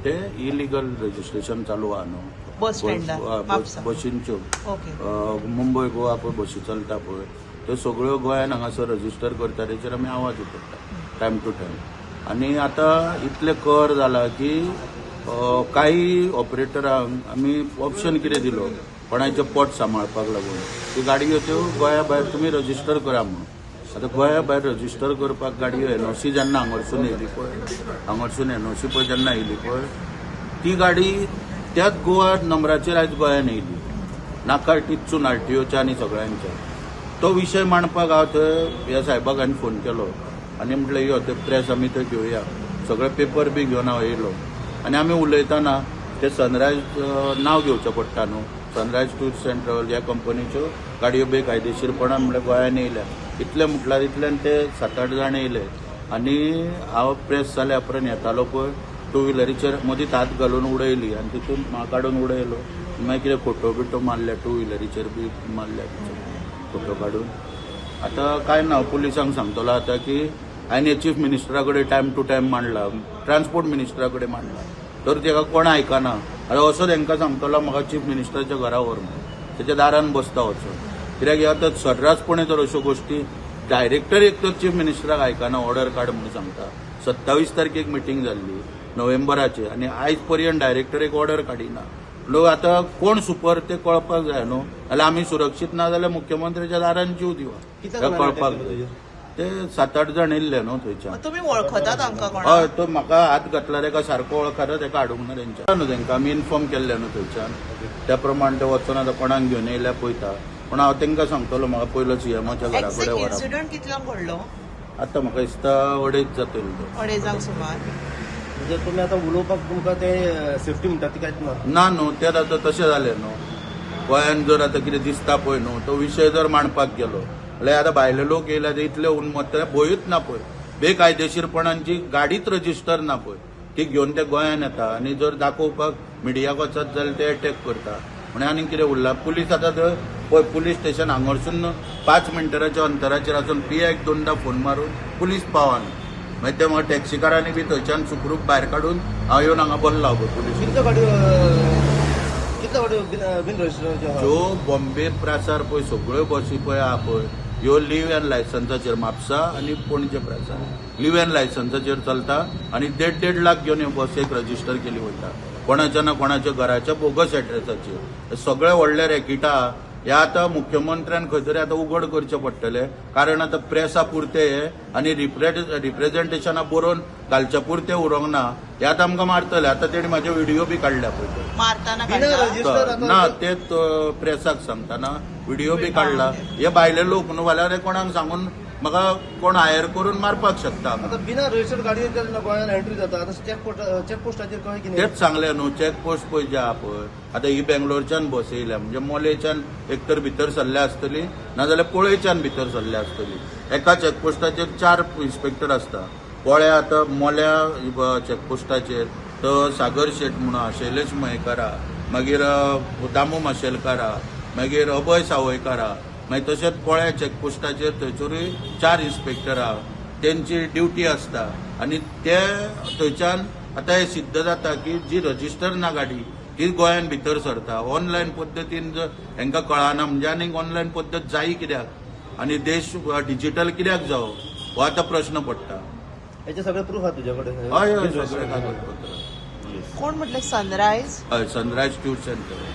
ते illegal registration चालू आहा न्हू बस स्टँडार बशींच्यो ओके मुंबय गोवा पळय बशी चलता पळय त्यो सगळ्यो गोंयान हांगासर रजिस्टर करता तेचेर आमी आवाज उठयता टायम टू टायम. आनी आतां इतले कर जाला की काही ऑपरेटरांक आमी ऑप्शन कितें दिलो कोणाचें पोट सांबाळपाक लागून ती गाडयो त्यो गोंया भायर तुमी रजिस्टर करा म्हणून. आतां गोंया भायर रजिस्टर करपाक गाडयो एनओसी जेन्ना हांगरसून येयली पळय हांगरसून एनओसी पळय जेन्ना येयली पळय ती गाडी त्याच गोवा नंबराचेर आयज गोंयान येयली नाका टिचून आरटीओच्या आनी सगळ्यांच्या. तो विशय मांडपाक हांव थंय ह्या साहेबाक हांवें फोन केलो आनी म्हटलें यो ते प्रेस आमी थंय घेवया सगळे पेपर बी घेवन हांव येयलो आनी आमी उलयतना ते सनरायज नांव घेवचें पडटा न्हू सनरायज टूर्स अँड ट्रॅव्हल ह्या कंपनीच्यो गाडयो बेकायदेशीरपणान म्हळ्यार गोंयान येयल्या इतले म्हटल्यार इतल्यान ते 7-8 जाण येयले आनी हांव प्रेस जाल्या उपरांत येतालो पळय टू व्हिलरीचेर मदींच हात घालून उडयली आनी तितून म्हाका काडून उडयलो मागीर कितें फोटो बिटो मारले टू व्हिलरीचेर बी मारले फोटो काडून. आतां काय ना पुलिसांक सांगतलो आतां की हांवें चीफ मिनिस्टरा कडेन टायम टू टायम मांडला ट्रान्सपोर्ट मिनिस्टरा कडेन मांडला तर ताका कोण आयकना. आतां असो तांकां सांगतलो म्हाका चीफ मिनिस्टराच्या घरा व्हर म्हणून तेच्या दारान बसता वचून कित्याक ह्या आतां सर्रासपणे तर अश्यो गोश्टी डायरेक्टर एक तर चीफ मिनिस्टराक आयकना ऑर्डर काड म्हणून सांगता. 27 तारखेक मिटींग जाल्ली नोव्हेंबराची आनी आयज पर्यंत डायरेक्टर एक ऑर्डर काडिना. लोक आतां कोण सुपर ते कळपाक जाय न्हू जाल्यार आमी सुरक्षीत ना जाल्यार मुख्यमंत्र्याच्या दारान जीव दिवा हें कळपाक जाय. ते 7-8 जाण येयल्ले न्हू थंयच्यान. तुमी वळखता तांकां कोण हय तो म्हाका हात घातला ताका सारको वळखता ताका हाडूंक ना तेंच्यान न्हू तांकां आमी इन्फॉर्म केल्ले न्हू थंयच्यान त्या प्रमाण ते वचून आतां कोणाक घेवन येयल्या पळयता पूण हांव तांकां सांगतलो म्हाका पयलो सीएमाच्या घरा कडेन व्हरा. इन्सिडंट कितल्यांक घडलो आतां म्हाका दिसता 2:30 जातलो 2:30 सुमार. म्हणजे तुम्ही आता उलोवपाक तुमकां ते सेफ्टी म्हणटा ती कांयच ना ना न्हू ते आतां तशें जालें न्हू गोंयान जर आतां कितें दिसता पळय न्हू तो विशय जर मांडपाक गेलो जाल्यार आतां भायले लोक येयला ते इतले उन्मत्त भंयूच ना पळय बेकायदेशीरपणांची गाडीच रजिस्टर ना पळय ती घेवन ते गोंयान येता आनी जर दाखोवपाक मिडियाक वचत जाल्यार ते अटॅक करता म्हण आनी कितें उरलां. पुलीस आतां थंय पळय पुलीस स्टेशन हांगरसून 5 मिनटराच्या अंतराचेर आसून पियाक 2दा फोन मारून पुलीस पावना मागीर ते म्हाका टॅक्सीकारांनी बी थंयच्यान सुखरूप भायर काडून हांव येवन हांगा बसला पळय पुलीस. कितल्यो गाडयो बिन रजिस्टर ज्यो बॉम्बे प्रासार पळय सगळ्यो बसी पळय आहा पळय ह्यो लिव्ह एन लायसन्साचेर म्हापसा आनी पणजे प्रासार लिव्ह एन लायसन्साचेर चलता आनी 1.5 लाख घेवन ह्यो बसेक रजिस्टर केली वयता कोणाच्या ना कोणाच्या घराच्या बोगस एड्रेसाचेर. सगळे व्हडले रॅकेट आहा हे आतां मुख्यमंत्र्यान खंय तरी आतां उघड करचें पडटलें कारण आतां प्रेसा पुरते हे आनी रिप्रेझेंटेशनां बरोवन घालच्या पुरते उरोंक ना हे आतां आमकां मारतले. आतां तेणी म्हाजे व्हिडिओ बी काडल्या पळय मारताना ना ते प्रेसाक सांगतना व्हिडिओ बी काडला हे भायले लोक न्हू जाल्यार कोणाक सांगून म्हाका कोण हायर करून मारपाक शकता. आता बिना रजिस्टर गाडयो जेन्ना गोंयांत एंट्री जाता आतां चॅकपोस्टाचेर कळ्ळें कितें तेच सांगलें न्हू चॅकपोस्ट पळय जे आहा पळय आतां ही बेंगलोरच्यान बस येयल्या म्हणजे मोलेच्यान एक तर भितर सरल्या आसतली नाजाल्यार पळयच्यान भितर सरल्या आसतली. एका चॅकपोस्टाचेर 4 इन्स्पेक्टर आसता. पोळ्या आतां मोल्या चॅकपोस्टाचेर तो सागर शेट म्हणून आहा शैलेश मयेकर आहा मागीर दामू माशेलकार आहा मागीर अभय सावयकार आहा मागीर तशेंच पोळ्या चॅकपोस्टाचेर थंयसरूय 4 इन्स्पेक्टर आहा तेंची ड्युटी आसता आनी ते थंयच्यान आतां हें सिद्ध जाता की जी रजिस्टर ना गाडी ती गोंयान भितर सरता. ऑनलायन पद्दतीन जर हांकां कळना म्हणजे आनीक ऑनलायन पद्दत जायी कित्याक आनी देश डिजिटल कित्याक जावो हो आतां प्रश्न पडटा. हेचे सगळे प्रूफ आहा तुजे कडेन हय हय सगळे कागदपत्र कोण म्हटलें सनरायज हय सनरायज टूर्स अँड ट्रॅव्हल्स